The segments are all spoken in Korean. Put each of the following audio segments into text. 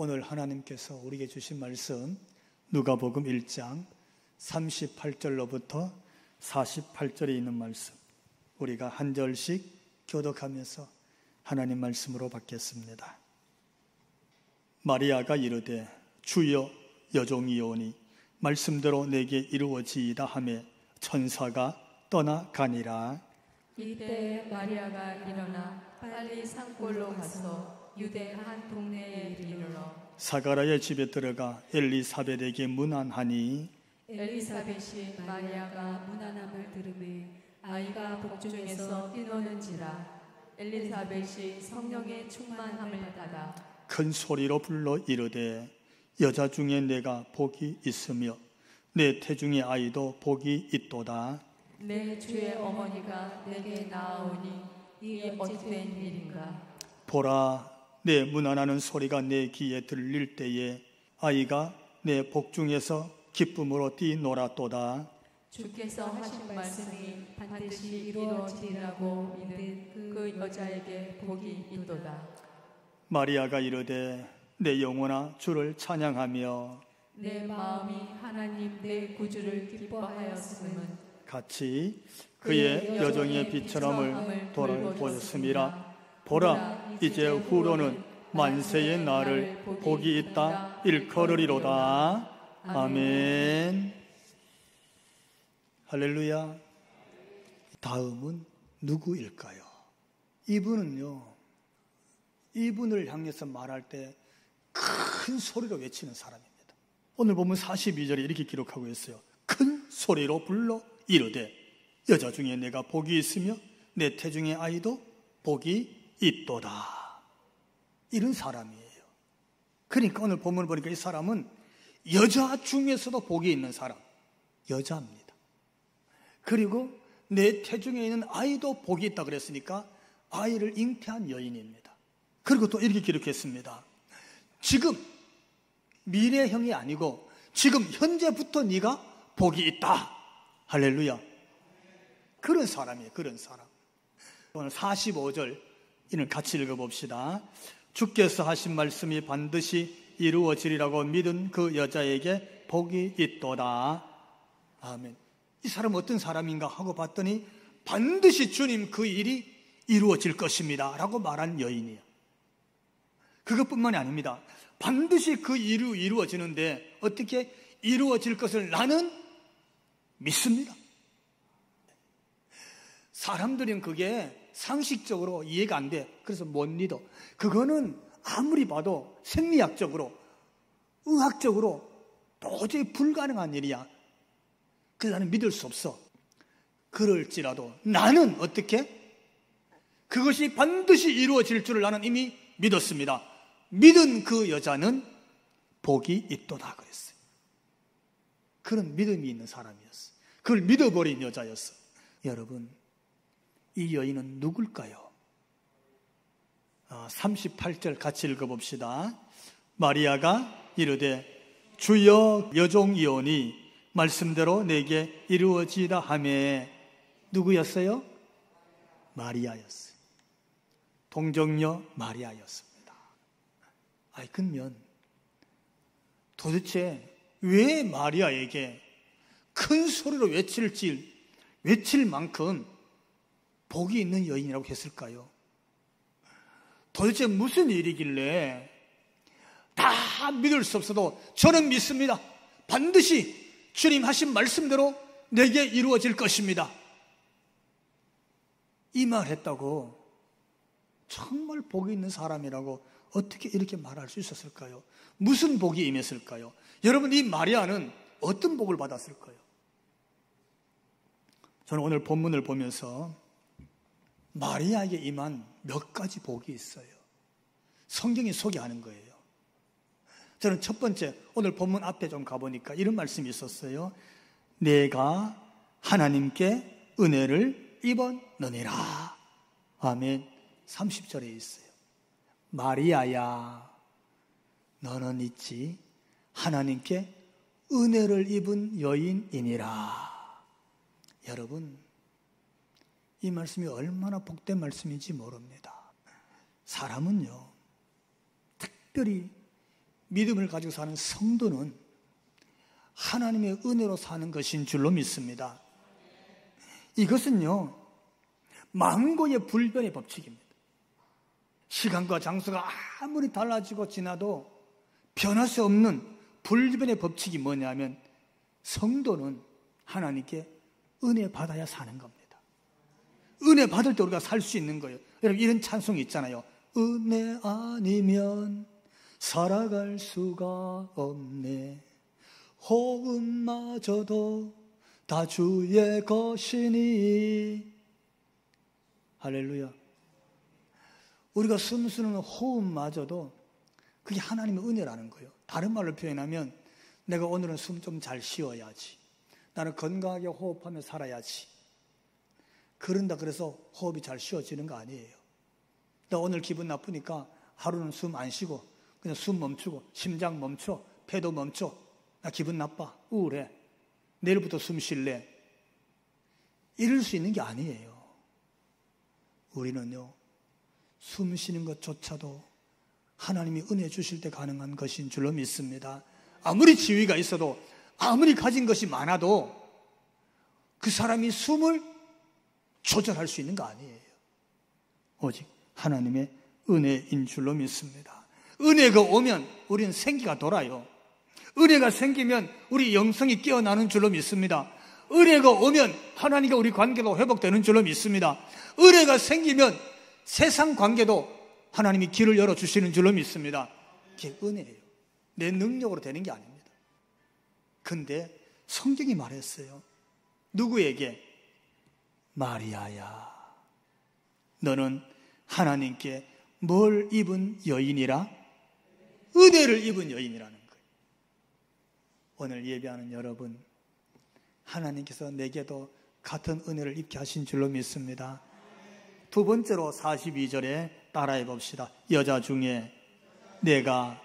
오늘 하나님께서 우리에게 주신 말씀 누가복음 1장 38절로부터 48절에 있는 말씀, 우리가 한 절씩 교독하면서 하나님 말씀으로 받겠습니다. 마리아가 이르되 주여 여종이오니 말씀대로 내게 이루어지이다 하매 천사가 떠나가니라. 이때 마리아가 일어나 빨리 산골로 가서 유대 한 동네에 이르러 사가랴의 집에 들어가 엘리사벳에게 문안하니 엘리사벳이 마리아가 문안함을 들으매 아이가 복중에서 뛰노는지라. 엘리사벳이 성령의 충만함을 받아 큰 소리로 불러 이르되 여자 중에 내가 복이 있으며 내 태중의 아이도 복이 있도다. 내 주의 어머니가 내게 나아오니 이 어찌된 일인가. 보라, 내 문안하는 소리가 내 귀에 들릴 때에 아이가 내 복중에서 기쁨으로 뛰놀았도다. 주께서 하신 말씀이 반드시 이루어지리라고 믿는 그 여자에게 복이 있도다. 마리아가 이르되 내 영혼아 주를 찬양하며 내 마음이 하나님 내 구주를 기뻐하였음은 같이 그의 여정의 비천함을 돌아보였음이라. 보라, 이제 후로는 만세의 날을 복이 있다 일컬으리로다. 아멘. 할렐루야. 다음은 누구일까요? 이분은요, 이분을 향해서 말할 때 큰 소리로 외치는 사람입니다. 오늘 보면 42절에 이렇게 기록하고 있어요. 큰 소리로 불러 이르되 여자 중에 내가 복이 있으며 내 태중의 아이도 복이 있도다. 이런 사람이에요. 그러니까 오늘 본문을 보니까 이 사람은 여자 중에서도 복이 있는 사람, 여자입니다. 그리고 내 태중에 있는 아이도 복이 있다 그랬으니까 아이를 잉태한 여인입니다. 그리고 또 이렇게 기록했습니다. 지금 미래형이 아니고 지금 현재부터 네가 복이 있다. 할렐루야. 그런 사람이에요. 그런 사람. 오늘 45절 이는 같이 읽어봅시다. 주께서 하신 말씀이 반드시 이루어지리라고 믿은 그 여자에게 복이 있도다. 아멘. 이 사람은 어떤 사람인가 하고 봤더니 반드시 주님 그 일이 이루어질 것입니다 라고 말한 여인이에요. 그것뿐만이 아닙니다. 반드시 그 일이 이루어지는데 어떻게 이루어질 것을 나는 믿습니다. 사람들은 그게 상식적으로 이해가 안 돼. 그래서 못 믿어. 그거는 아무리 봐도 생리학적으로, 의학적으로 도저히 불가능한 일이야. 그래서 나는 믿을 수 없어. 그럴지라도 나는 어떻게? 그것이 반드시 이루어질 줄을 나는 이미 믿었습니다. 믿은 그 여자는 복이 있도다 그랬어요. 그런 믿음이 있는 사람이었어요. 그걸 믿어버린 여자였어요. 여러분, 이 여인은 누굴까요? 38절 같이 읽어봅시다. 마리아가 이르되 주여 여종이오니 말씀대로 내게 이루어지다 하매. 누구였어요? 마리아였어요. 동정녀 마리아였습니다. 그러면 도대체 왜 마리아에게 큰 소리로 외칠 만큼 복이 있는 여인이라고 했을까요? 도대체 무슨 일이길래 다 믿을 수 없어도 저는 믿습니다. 반드시 주님 하신 말씀대로 내게 이루어질 것입니다. 이 말 했다고 정말 복이 있는 사람이라고 어떻게 이렇게 말할 수 있었을까요? 무슨 복이 임했을까요? 여러분, 이 마리아는 어떤 복을 받았을까요? 저는 오늘 본문을 보면서 마리아에게 임한 몇 가지 복이 있어요. 성경이 소개하는 거예요. 저는 첫 번째, 오늘 본문 앞에 좀 가보니까 이런 말씀이 있었어요. 내가 하나님께 은혜를 입었느니라. 아멘. 30절에 있어요. 마리아야, 너는 있지 하나님께 은혜를 입은 여인이니라. 여러분, 이 말씀이 얼마나 복된 말씀인지 모릅니다. 사람은요, 특별히 믿음을 가지고 사는 성도는 하나님의 은혜로 사는 것인 줄로 믿습니다. 이것은요, 만고의 불변의 법칙입니다. 시간과 장소가 아무리 달라지고 지나도 변할 수 없는 불변의 법칙이 뭐냐면 성도는 하나님께 은혜 받아야 사는 겁니다. 은혜 받을 때 우리가 살 수 있는 거예요. 여러분, 이런 찬송이 있잖아요. 은혜 아니면 살아갈 수가 없네. 호흡마저도 다 주의 것이니. 할렐루야. 우리가 숨쉬는 호흡마저도 그게 하나님의 은혜라는 거예요. 다른 말로 표현하면 내가 오늘은 숨 좀 잘 쉬어야지, 나는 건강하게 호흡하며 살아야지, 그런다 그래서 호흡이 잘 쉬어지는 거 아니에요. 나 오늘 기분 나쁘니까 하루는 숨 안 쉬고 그냥 숨 멈추고 심장 멈춰, 폐도 멈춰, 나 기분 나빠, 우울해, 내일부터 숨 쉴래, 이럴 수 있는 게 아니에요. 우리는요, 숨 쉬는 것조차도 하나님이 은혜 주실 때 가능한 것인 줄로 믿습니다. 아무리 지위가 있어도, 아무리 가진 것이 많아도 그 사람이 숨을 조절할 수 있는 거 아니에요. 오직 하나님의 은혜인 줄로 믿습니다. 은혜가 오면 우리는 생기가 돌아요. 은혜가 생기면 우리 영성이 깨어나는 줄로 믿습니다. 은혜가 오면 하나님과 우리 관계도 회복되는 줄로 믿습니다. 은혜가 생기면 세상 관계도 하나님이 길을 열어주시는 줄로 믿습니다. 그게 은혜예요. 내 능력으로 되는 게 아닙니다. 근데 성경이 말했어요. 누구에게? 마리아야, 너는 하나님께 뭘 입은 여인이라? 은혜를 입은 여인이라는 거예요. 오늘 예배하는 여러분, 하나님께서 내게도 같은 은혜를 입게 하신 줄로 믿습니다. 두 번째로 42절에 따라해 봅시다. 여자 중에 내가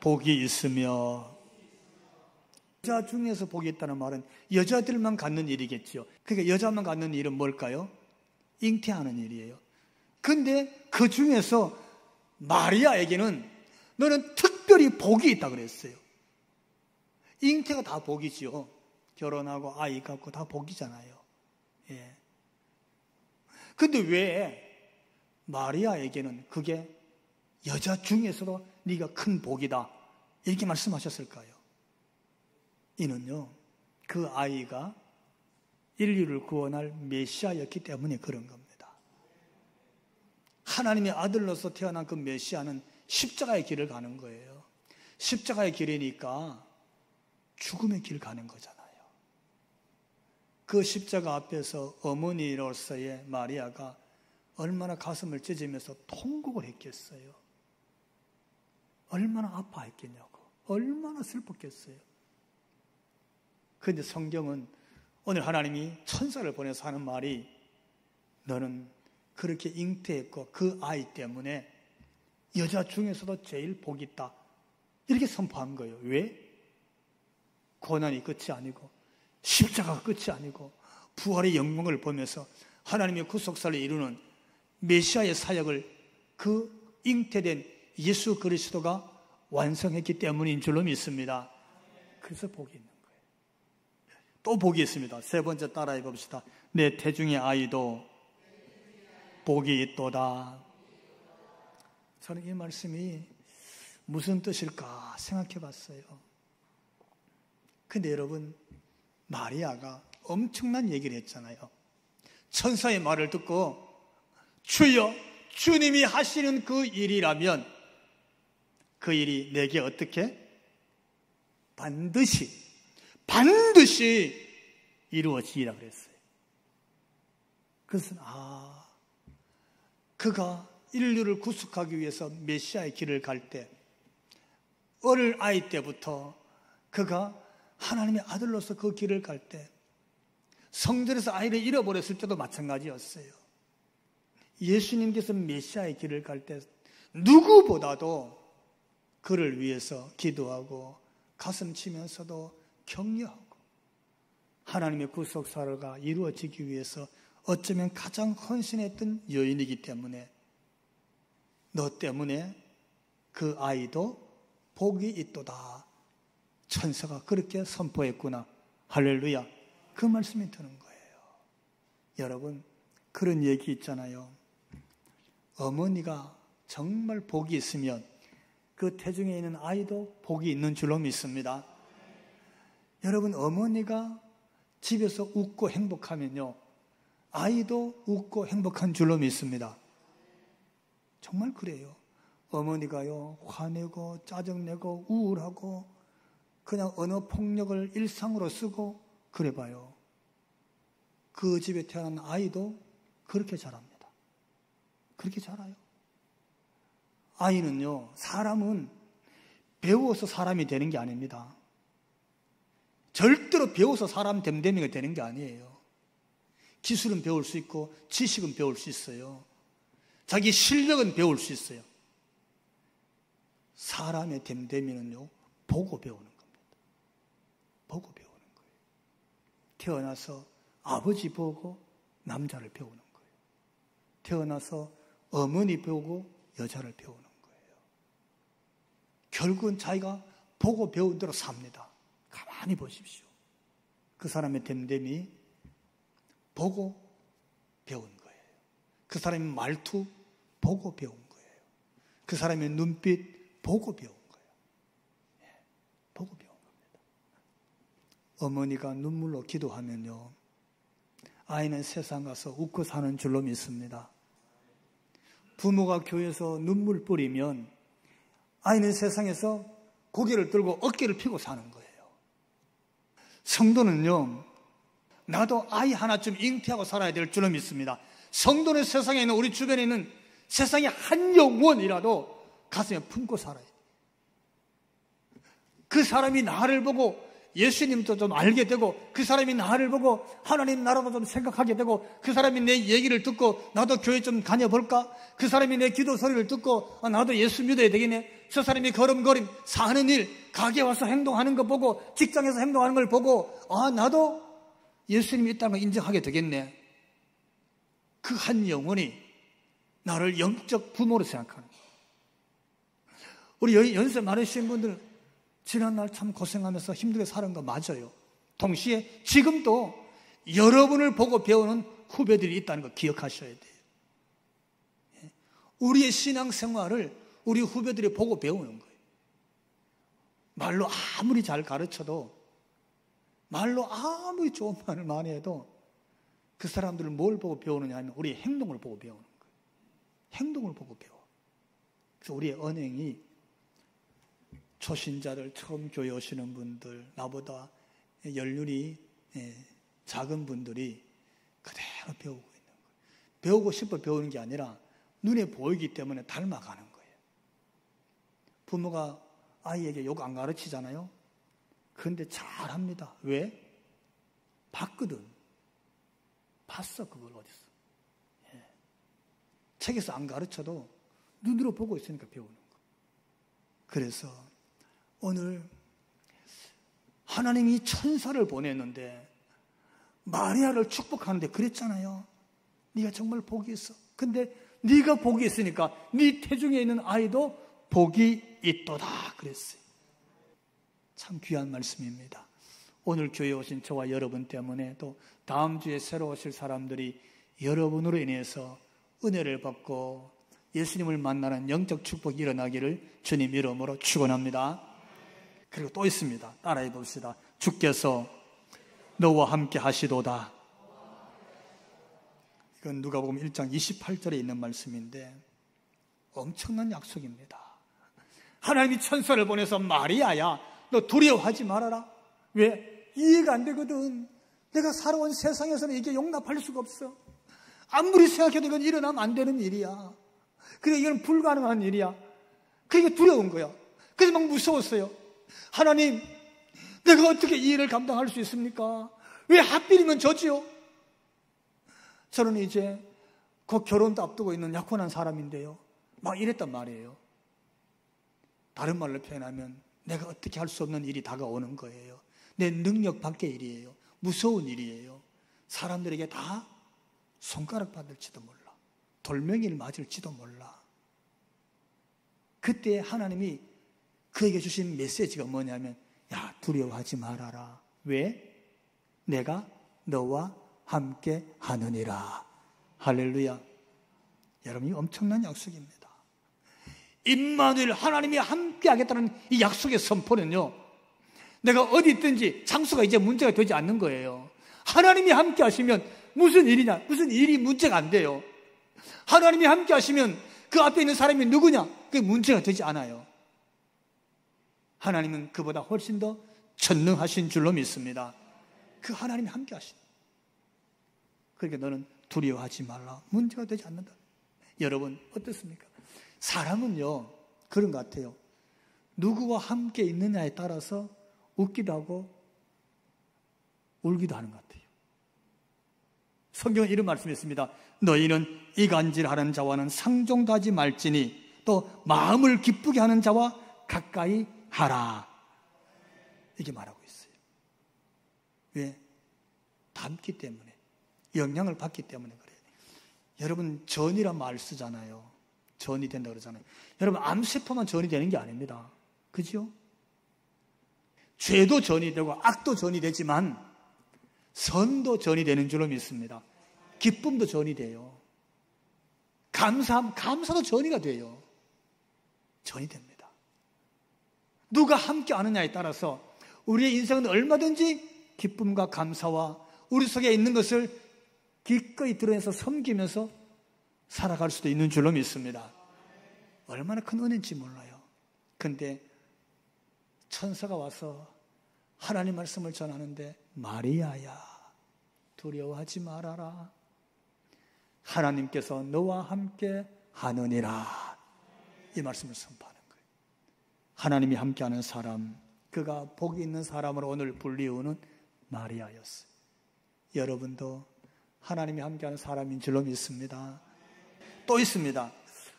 복이 있으며. 여자 중에서 복이 있다는 말은 여자들만 갖는 일이겠죠. 그러니까 여자만 갖는 일은 뭘까요? 잉태하는 일이에요. 근데 그 중에서 마리아에게는 너는 특별히 복이 있다 그랬어요. 잉태가 다 복이지요. 결혼하고 아이 갖고 다 복이잖아요. 예. 근데 왜 마리아에게는 그게 여자 중에서도 네가 큰 복이다 이렇게 말씀하셨을까요? 이는요, 그 아이가 인류를 구원할 메시아였기 때문에 그런 겁니다. 하나님의 아들로서 태어난 그 메시아는 십자가의 길을 가는 거예요. 십자가의 길이니까 죽음의 길 가는 거잖아요. 그 십자가 앞에서 어머니로서의 마리아가 얼마나 가슴을 찢으면서 통곡을 했겠어요. 얼마나 아파했겠냐고, 얼마나 슬펐겠어요. 그런데 성경은 오늘 하나님이 천사를 보내서 하는 말이, 너는 그렇게 잉태했고 그 아이 때문에 여자 중에서도 제일 복이 있다 이렇게 선포한 거예요. 왜? 고난이 끝이 아니고 십자가가 끝이 아니고 부활의 영광을 보면서 하나님의 구속사를 이루는 메시아의 사역을 그 잉태된 예수 그리스도가 완성했기 때문인 줄로 믿습니다. 그래서 복이 있는 거예요. 또 복이 있습니다. 세 번째 따라해 봅시다. 내 태중의 아이도 복이 있도다. 저는 이 말씀이 무슨 뜻일까 생각해 봤어요. 근데 여러분, 마리아가 엄청난 얘기를 했잖아요. 천사의 말을 듣고 주여, 주님이 하시는 그 일이라면 그 일이 내게 어떻게? 반드시 이루어지리라 그랬어요. 그것은 그가 인류를 구속하기 위해서 메시아의 길을 갈 때, 어릴 아이 때부터 그가 하나님의 아들로서 그 길을 갈 때, 성전에서 아이를 잃어버렸을 때도 마찬가지였어요. 예수님께서 메시아의 길을 갈 때 누구보다도 그를 위해서 기도하고 가슴 치면서도 격려하고, 하나님의 구속사가 이루어지기 위해서 어쩌면 가장 헌신했던 여인이기 때문에 너 때문에 그 아이도 복이 있도다. 천사가 그렇게 선포했구나. 할렐루야. 그 말씀이 드는 거예요. 여러분, 그런 얘기 있잖아요. 어머니가 정말 복이 있으면 그 태중에 있는 아이도 복이 있는 줄로 믿습니다. 여러분, 어머니가 집에서 웃고 행복하면요, 아이도 웃고 행복한 줄로 믿습니다. 정말 그래요. 어머니가요, 화내고 짜증내고 우울하고 그냥 언어 폭력을 일상으로 쓰고 그래봐요. 그 집에 태어난 아이도 그렇게 자랍니다. 그렇게 자라요. 아이는요, 사람은 배워서 사람이 되는 게 아닙니다. 절대로 배워서 사람 됨됨이가 되는 게 아니에요. 기술은 배울 수 있고 지식은 배울 수 있어요. 자기 실력은 배울 수 있어요. 사람의 됨됨이는요, 보고 배우는 겁니다. 보고 배우는 거예요. 태어나서 아버지 보고 남자를 배우는 거예요. 태어나서 어머니 보고 여자를 배우는 거예요. 결국은 자기가 보고 배운 대로 삽니다. 가만히 보십시오. 그 사람의 됨됨이 보고 배운 거예요. 그 사람의 말투 보고 배운 거예요. 그 사람의 눈빛 보고 배운 거예요. 보고 배운 겁니다. 어머니가 눈물로 기도하면요, 아이는 세상 가서 웃고 사는 줄로 믿습니다. 부모가 교회에서 눈물 뿌리면 아이는 세상에서 고개를 들고 어깨를 펴고 사는 거예요. 성도는요, 나도 아이 하나쯤 잉태하고 살아야 될 줄로 믿습니다. 성도는 세상에 있는, 우리 주변에 있는 세상의 한 영혼이라도 가슴에 품고 살아야 돼요. 그 사람이 나를 보고 예수님도 좀 알게 되고, 그 사람이 나를 보고 하나님 나라도 좀 생각하게 되고, 그 사람이 내 얘기를 듣고 나도 교회 좀 다녀볼까? 그 사람이 내 기도 소리를 듣고 나도 예수 믿어야 되겠네. 저 사람이 걸음걸음 사는 일, 가게 와서 행동하는 거 보고, 직장에서 행동하는 걸 보고, 나도 예수님이 있다는 걸 인정하게 되겠네. 그 한 영혼이 나를 영적 부모로 생각하는 거예요. 우리 연세 많으신 분들 지난날 참 고생하면서 힘들게 사는 거 맞아요. 동시에 지금도 여러분을 보고 배우는 후배들이 있다는 거 기억하셔야 돼요. 우리의 신앙생활을 우리 후배들이 보고 배우는 거예요. 말로 아무리 잘 가르쳐도, 말로 아무리 좋은 말을 많이 해도 그 사람들을 뭘 보고 배우느냐 하면 우리의 행동을 보고 배우는 거예요. 행동을 보고 배워. 그래서 우리의 언행이 초신자들, 처음 교회 오시는 분들, 나보다 연륜이 작은 분들이 그대로 배우고 있는 거예요. 배우고 싶어 배우는 게 아니라 눈에 보이기 때문에 닮아가는 거예요. 부모가 아이에게 욕 안 가르치잖아요. 그런데 잘합니다. 왜? 봤거든. 봤어, 그걸 어디서. 책에서 안 가르쳐도 눈으로 보고 있으니까 배우는 거. 그래서 오늘 하나님이 천사를 보냈는데 마리아를 축복하는데 그랬잖아요. 네가 정말 복이 있어. 근데 네가 복이 있으니까 네 태중에 있는 아이도 복이 있도다 그랬어요. 참 귀한 말씀입니다. 오늘 교회에 오신 저와 여러분 때문에, 또 다음 주에 새로 오실 사람들이 여러분으로 인해서 은혜를 받고 예수님을 만나는 영적 축복이 일어나기를 주님 이름으로 축원합니다. 그리고 또 있습니다. 따라해 봅시다. 주께서 너와 함께 하시도다. 이건 누가복음 1장 28절에 있는 말씀인데 엄청난 약속입니다. 하나님이 천사를 보내서 마리아야, 너 두려워하지 말아라. 왜? 이해가 안 되거든. 내가 살아온 세상에서는 이게 용납할 수가 없어. 아무리 생각해도 이건 일어나면 안 되는 일이야. 그래, 이건 불가능한 일이야. 그게 두려운 거야. 그래서 막 무서웠어요. 하나님, 내가 어떻게 이 일을 감당할 수 있습니까? 왜 하필이면 저지요? 저는 이제 곧 결혼도 앞두고 있는 약혼한 사람인데요, 막 이랬단 말이에요. 다른 말로 표현하면 내가 어떻게 할 수 없는 일이 다가오는 거예요. 내 능력 밖의 일이에요. 무서운 일이에요. 사람들에게 다 손가락 받을지도 몰라. 돌멩이를 맞을지도 몰라. 그때 하나님이 그에게 주신 메시지가 뭐냐면, 야, 두려워하지 말아라. 왜? 내가 너와 함께 하느니라. 할렐루야. 여러분, 이 엄청난 약속입니다. 임마누엘, 하나님이 함께 하겠다는 이 약속의 선포는요, 내가 어디 있든지 장소가 이제 문제가 되지 않는 거예요. 하나님이 함께 하시면 무슨 일이냐, 무슨 일이 문제가 안 돼요. 하나님이 함께 하시면 그 앞에 있는 사람이 누구냐, 그게 문제가 되지 않아요. 하나님은 그보다 훨씬 더 전능하신 줄로 믿습니다. 그 하나님이 함께 하신다. 그러니까 너는 두려워하지 말라. 문제가 되지 않는다. 여러분 어떻습니까? 사람은요 그런 것 같아요. 누구와 함께 있느냐에 따라서 웃기도 하고 울기도 하는 것 같아요. 성경은 이런 말씀이 있습니다. 너희는 이간질하는 자와는 상종도 하지 말지니 또 마음을 기쁘게 하는 자와 가까이 하라. 이렇게 말하고 있어요. 왜? 닮기 때문에, 영향을 받기 때문에 그래요. 여러분 전이란 말 쓰잖아요. 전이 된다 그러잖아요. 여러분 암세포만 전이 되는 게 아닙니다. 그죠? 죄도 전이 되고 악도 전이 되지만 선도 전이 되는 줄로 믿습니다. 기쁨도 전이 돼요. 감사도 전이가 돼요. 전이 됩니다. 누가 함께 하느냐에 따라서 우리의 인생은 얼마든지 기쁨과 감사와 우리 속에 있는 것을 기꺼이 드러내서 섬기면서 살아갈 수도 있는 줄로 믿습니다. 얼마나 큰 은혜인지 몰라요. 근데 천사가 와서 하나님 말씀을 전하는데, 마리아야 두려워하지 말아라. 하나님께서 너와 함께 하느니라. 이 말씀을 선포하는 거예요. 하나님이 함께하는 사람, 그가 복이 있는 사람으로 오늘 불리우는 마리아였어요. 여러분도 하나님이 함께하는 사람인 줄로 믿습니다. 또 있습니다.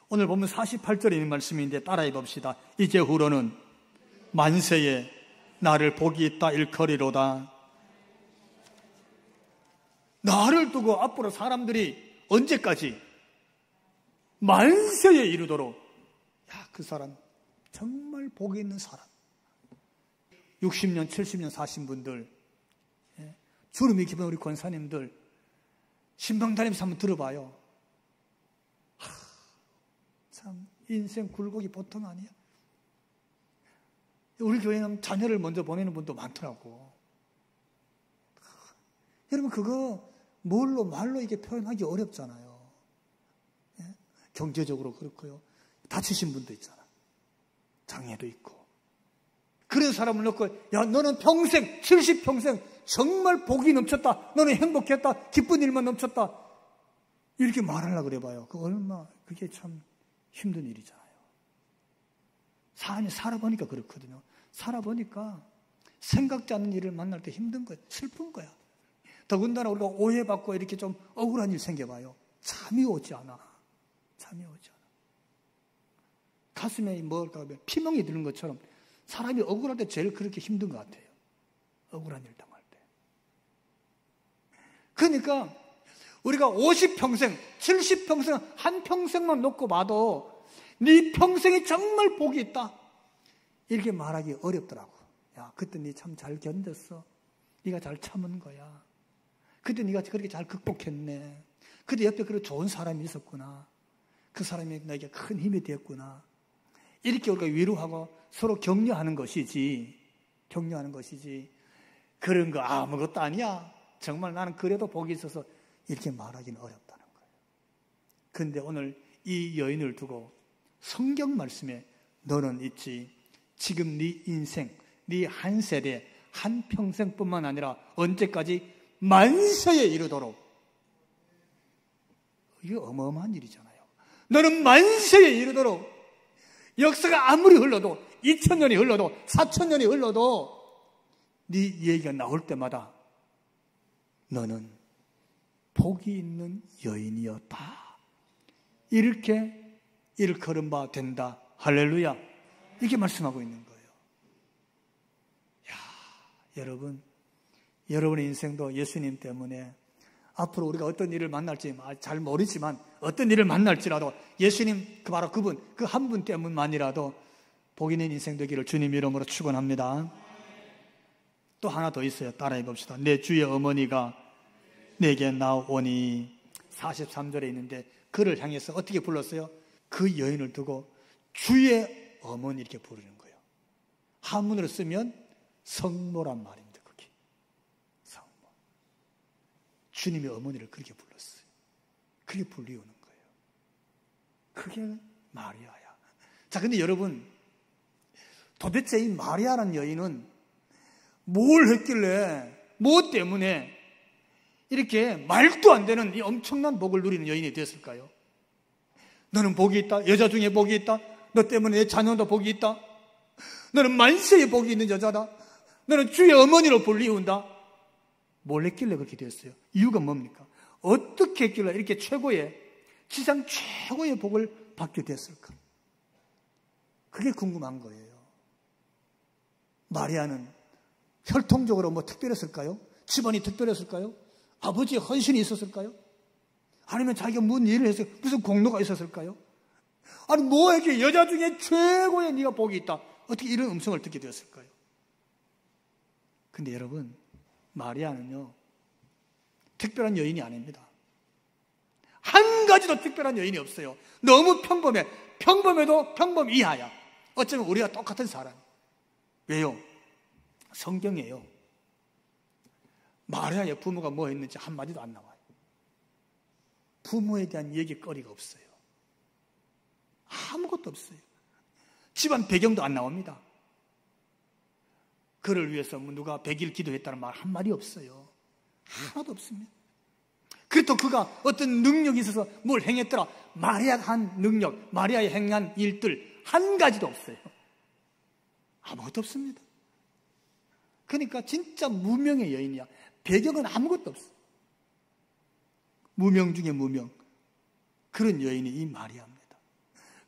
오늘 보면 48절에 있는 말씀인데 따라해 봅시다. 이제후로는 만세에 나를 복이 있다 일컬이로다. 나를 두고 앞으로 사람들이 언제까지 만세에 이르도록, 야, 그 사람 정말 복이 있는 사람. 60년 70년 사신 분들, 주름이 깊은 우리 권사님들 신방 다니면서 한번 들어봐요. 참 인생 굴곡이 보통 아니야. 우리 교회는 자녀를 먼저 보내는 분도 많더라고. 여러분 그거 말로 이게 표현하기 어렵잖아요. 경제적으로 그렇고요. 다치신 분도 있잖아. 장애도 있고. 그런 사람을 놓고, 야, 너는 평생 70평생 정말 복이 넘쳤다, 너는 행복했다, 기쁜 일만 넘쳤다, 이렇게 말하려고 그래봐요. 그게 참 힘든 일이잖아요. 사람이 살아보니까 그렇거든요. 살아보니까 생각지 않는 일을 만날 때 힘든 거예요. 슬픈 거야. 더군다나 우리가 오해받고 이렇게 좀 억울한 일 생겨봐요. 잠이 오지 않아. 가슴에 뭘까 피멍이 드는 것처럼 사람이 억울할 때 제일 그렇게 힘든 것 같아요. 억울한 일 당할 때. 그러니까 우리가 50평생, 70평생 한 평생만 놓고 봐도 네 평생이 정말 복이 있다, 이렇게 말하기 어렵더라고. 야, 그때 네 참 잘 견뎠어. 네가 잘 참은 거야. 그때 네가 그렇게 잘 극복했네. 그때 옆에 그런 좋은 사람이 있었구나. 그 사람이 너에게 큰 힘이 되었구나. 이렇게 우리가 위로하고 서로 격려하는 것이지, 그런 거 아무것도 아니야, 정말 나는 그래도 복이 있어서, 이렇게 말하기는 어렵다는 거예요. 그런데 오늘 이 여인을 두고 성경 말씀에 너는 있지, 지금 네 인생, 네 한 세대, 한 평생뿐만 아니라 언제까지 만세에 이르도록, 이게 어마어마한 일이잖아요. 너는 만세에 이르도록, 역사가 아무리 흘러도 2000년이 흘러도 4000년이 흘러도 네 얘기가 나올 때마다 너는 복이 있는 여인이었다, 이렇게 일컬은 바 된다. 할렐루야. 이렇게 말씀하고 있는 거예요. 야, 여러분의 인생도 예수님 때문에 앞으로 우리가 어떤 일을 만날지 잘 모르지만 어떤 일을 만날지라도 예수님, 바로 그분, 그 한 분 때문만이라도 복 있는 인생 되기를 주님 이름으로 축원합니다. 또 하나 더 있어요. 따라해 봅시다. 내 주의 어머니가 내게 나오니. 43절에 있는데 그를 향해서 어떻게 불렀어요? 그 여인을 두고 주의 어머니 이렇게 부르는 거예요. 한문으로 쓰면 성모란 말입니다. 그게 성모. 주님의 어머니를 그렇게 불렀어요. 그렇게 불리우는 거예요. 그게 마리아야. 자, 근데 여러분, 도대체 이 마리아라는 여인은 뭘 했길래, 뭐 때문에 이렇게 말도 안 되는 이 엄청난 복을 누리는 여인이 되었을까요? 너는 복이 있다. 여자 중에 복이 있다. 너 때문에 내 자녀도 복이 있다. 너는 만세의 복이 있는 여자다. 너는 주의 어머니로 불리운다. 뭘 했길래 그렇게 되었어요? 이유가 뭡니까? 어떻게 했길래 이렇게 최고의, 지상 최고의 복을 받게 됐을까? 그게 궁금한 거예요. 마리아는 혈통적으로 뭐 특별했을까요? 집안이 특별했을까요? 아버지의 헌신이 있었을까요? 아니면 자기가 무슨 일을 해서 무슨 공로가 있었을까요? 아니 뭐에게 여자 중에 최고의 네가 복이 있다. 어떻게 이런 음성을 듣게 되었을까요? 근데 여러분, 마리아는요 특별한 여인이 아닙니다. 한 가지도 특별한 여인이 없어요. 너무 평범해. 평범해도 평범 이하야. 어쩌면 우리가 똑같은 사람. 왜요? 성경이에요. 마리아의 부모가 뭐 했는지 한마디도 안 나와요. 부모에 대한 얘기거리가 없어요. 아무것도 없어요. 집안 배경도 안 나옵니다. 그를 위해서 누가 100일 기도했다는 말 한마디 없어요. 하나도 없습니다. 그래도 그가 어떤 능력이 있어서 뭘 행했더라. 마리아가 한 능력, 마리아의 행한 일들 한 가지도 없어요. 아무것도 없습니다. 그러니까 진짜 무명의 여인이야. 배경은 아무것도 없어. 무명 중에 무명. 그런 여인이 이 마리아입니다.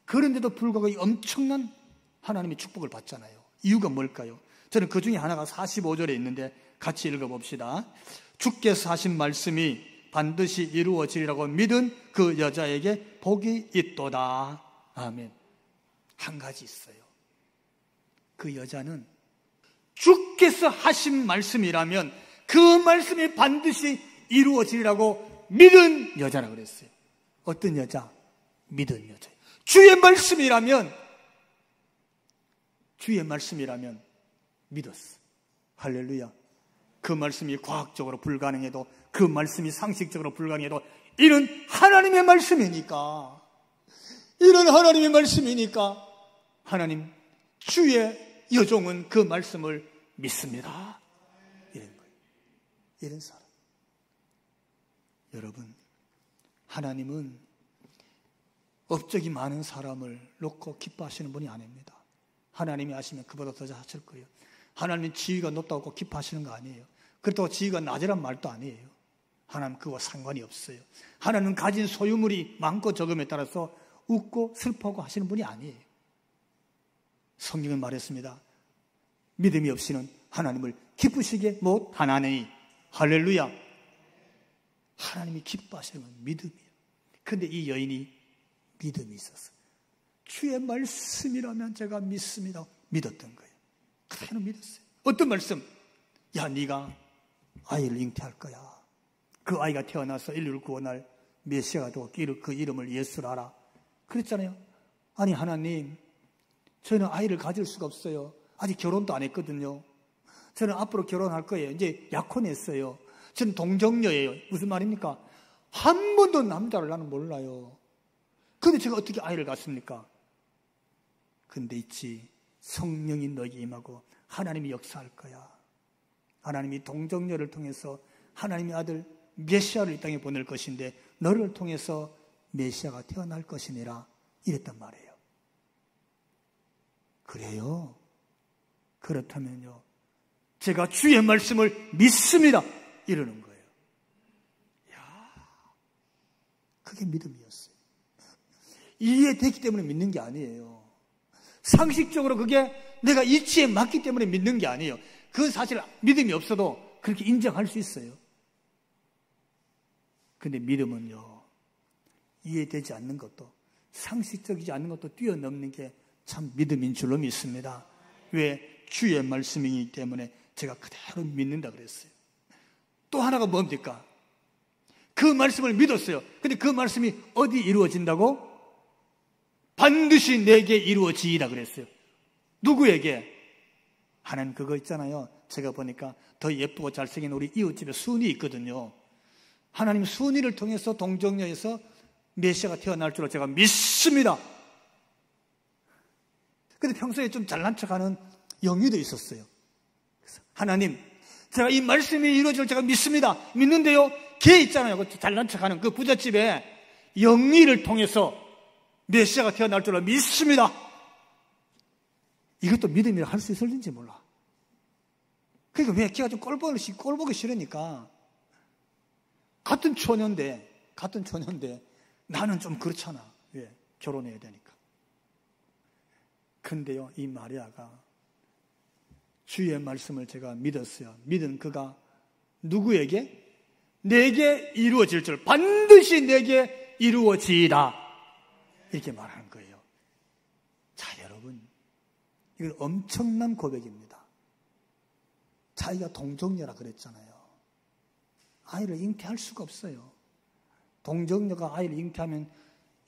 그런데도 불구하고 이 엄청난 하나님의 축복을 받잖아요. 이유가 뭘까요? 저는 그 중에 하나가 45절에 있는데 같이 읽어봅시다. 주께서 하신 말씀이 반드시 이루어지리라고 믿은 그 여자에게 복이 있도다. 아멘. 한 가지 있어요. 그 여자는 주께서 하신 말씀이라면 그 말씀이 반드시 이루어지리라고 믿은 여자라고 그랬어요. 어떤 여자? 믿은 여자. 주의 말씀이라면 믿었어. 할렐루야. 그 말씀이 과학적으로 불가능해도, 그 말씀이 상식적으로 불가능해도 이는 하나님의 말씀이니까, 하나님 주의 여종은 그 말씀을 믿습니다. 이런 거예요. 이런 사람. 여러분, 하나님은 업적이 많은 사람을 놓고 기뻐하시는 분이 아닙니다. 하나님이 아시면 그보다 더 하실 거예요. 하나님은 지위가 높다고 기뻐하시는 거 아니에요. 그렇다고 지위가 낮으란 말도 아니에요. 하나님 그와 상관이 없어요. 하나님은 가진 소유물이 많고 적음에 따라서 웃고 슬퍼하고 하시는 분이 아니에요. 성경은 말했습니다. 믿음이 없이는 하나님을 기쁘시게 못하나니. 할렐루야. 하나님이 기뻐하시는 건 믿음이에요. 그런데 이 여인이 믿음이 있었어요. 주의 말씀이라면 제가 믿습니다. 믿었던 거예요. 그대로 믿었어요. 어떤 말씀? 야, 네가 아이를 잉태할 거야. 그 아이가 태어나서 인류를 구원할 메시아가 되고 그 이름을 예수라 하라. 그랬잖아요. 아니 하나님, 저는 아이를 가질 수가 없어요. 아직 결혼도 안 했거든요. 저는 앞으로 결혼할 거예요. 이제 약혼했어요. 저는 동정녀예요. 무슨 말입니까? 한 번도 남자를 나는 몰라요. 근데 제가 어떻게 아이를 갖습니까? 근데 있지, 성령이 너에게 임하고 하나님이 역사할 거야. 하나님이 동정녀를 통해서 하나님의 아들 메시아를 이 땅에 보낼 것인데 너를 통해서 메시아가 태어날 것이니라. 이랬단 말이에요. 그래요? 그렇다면요, 제가 주의 말씀을 믿습니다. 이러는 거예요. 야, 그게 믿음이었어요. 이해됐기 때문에 믿는 게 아니에요. 상식적으로 그게 내가 이치에 맞기 때문에 믿는 게 아니에요. 그건 사실 믿음이 없어도 그렇게 인정할 수 있어요. 근데 믿음은요, 이해되지 않는 것도, 상식적이지 않는 것도 뛰어넘는 게 참 믿음인 줄로 믿습니다. 왜? 주의 말씀이기 때문에 제가 그대로 믿는다 그랬어요. 또 하나가 뭡니까? 그 말씀을 믿었어요. 근데 그 말씀이 어디 이루어진다고? 반드시 내게 이루어지리라 그랬어요. 누구에게? 하나님 그거 있잖아요. 제가 보니까 더 예쁘고 잘생긴 우리 이웃집에 순이 있거든요. 하나님 순이를 통해서 동정녀에서 메시아가 태어날 줄로 제가 믿습니다. 근데 평소에 좀 잘난 척하는 영희도 있었어요. 그래서 하나님, 제가 이 말씀이 이루어질 제가 믿습니다. 믿는데요, 걔 있잖아요. 그 잘난 척하는 그 부잣집에 영희를 통해서 메시아가 태어날 줄로 믿습니다. 이것도 믿음이라 할 수 있을지 몰라. 그러니까 왜 걔가 좀 꼴보기 싫으니까 같은 처녀인데 나는 좀 그렇잖아. 왜? 결혼해야 되니까. 근데요, 이 마리아가 주의 말씀을 제가 믿었어요. 믿은 그가 누구에게? 내게 이루어질 줄, 반드시 내게 이루어지리라, 이렇게 말하는 거예요. 자, 여러분, 이건 엄청난 고백입니다. 자기가 동정녀라 그랬잖아요. 아이를 잉태할 수가 없어요. 동정녀가 아이를 잉태하면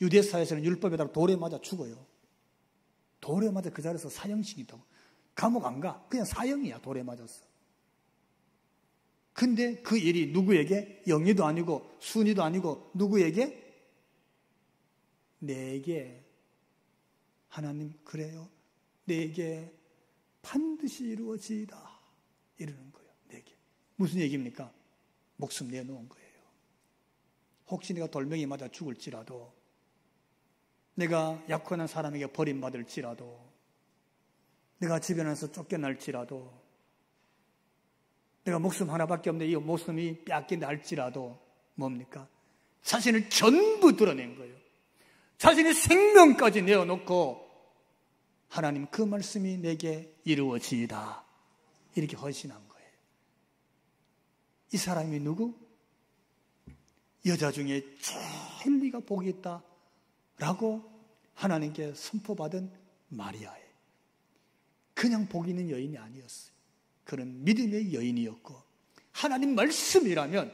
유대사에서는 율법에 따라 돌에 맞아 죽어요. 돌에 맞아 그 자리에서 사형식이다고. 감옥 안 가. 그냥 사형이야, 돌에 맞았어. 근데 그 일이 누구에게? 영희도 아니고 순이도 아니고 누구에게? 내게. 하나님, 그래요? 내게 반드시 이루어지리라, 이러는 거예요. 내게. 무슨 얘기입니까? 목숨 내놓은 거예요. 혹시 내가 돌멩이 맞아 죽을지라도, 내가 약혼한 사람에게 버림받을지라도, 내가 집에 나서 쫓겨날지라도, 내가 목숨 하나밖에 없는데 이 목숨이 뺏긴다 할지라도 뭡니까? 자신을 전부 드러낸 거예요. 자신의 생명까지 내어놓고 하나님, 그 말씀이 내게 이루어지이다, 이렇게 헌신한 거예요. 이 사람이 누구? 여자 중에 제일 네가 복이 있다 라고 하나님께 선포받은 마리아예요. 그냥 복 있는 여인이 아니었어요. 그는 믿음의 여인이었고, 하나님 말씀이라면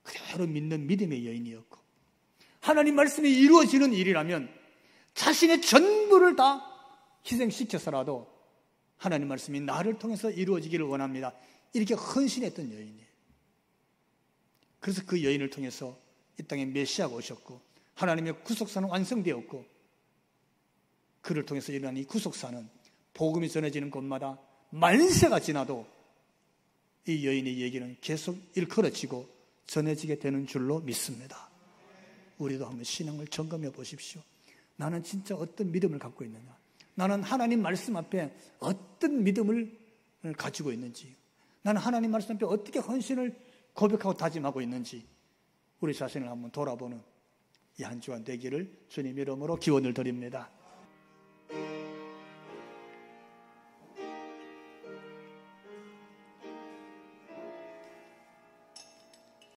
그대로 믿는 믿음의 여인이었고, 하나님 말씀이 이루어지는 일이라면 자신의 전부를 다 희생시켜서라도 하나님 말씀이 나를 통해서 이루어지기를 원합니다, 이렇게 헌신했던 여인이에요. 그래서 그 여인을 통해서 이 땅에 메시아가 오셨고, 하나님의 구속사는 완성되었고, 그를 통해서 일어난 이 구속사는 복음이 전해지는 곳마다 만세가 지나도 이 여인의 얘기는 계속 일컬어지고 전해지게 되는 줄로 믿습니다. 우리도 한번 신앙을 점검해 보십시오. 나는 진짜 어떤 믿음을 갖고 있느냐? 나는 하나님 말씀 앞에 어떤 믿음을 가지고 있는지, 나는 하나님 말씀 앞에 어떻게 헌신을 고백하고 다짐하고 있는지, 우리 자신을 한번 돌아보는 이 한 주간 되기를 주님 이름으로 기원을 드립니다.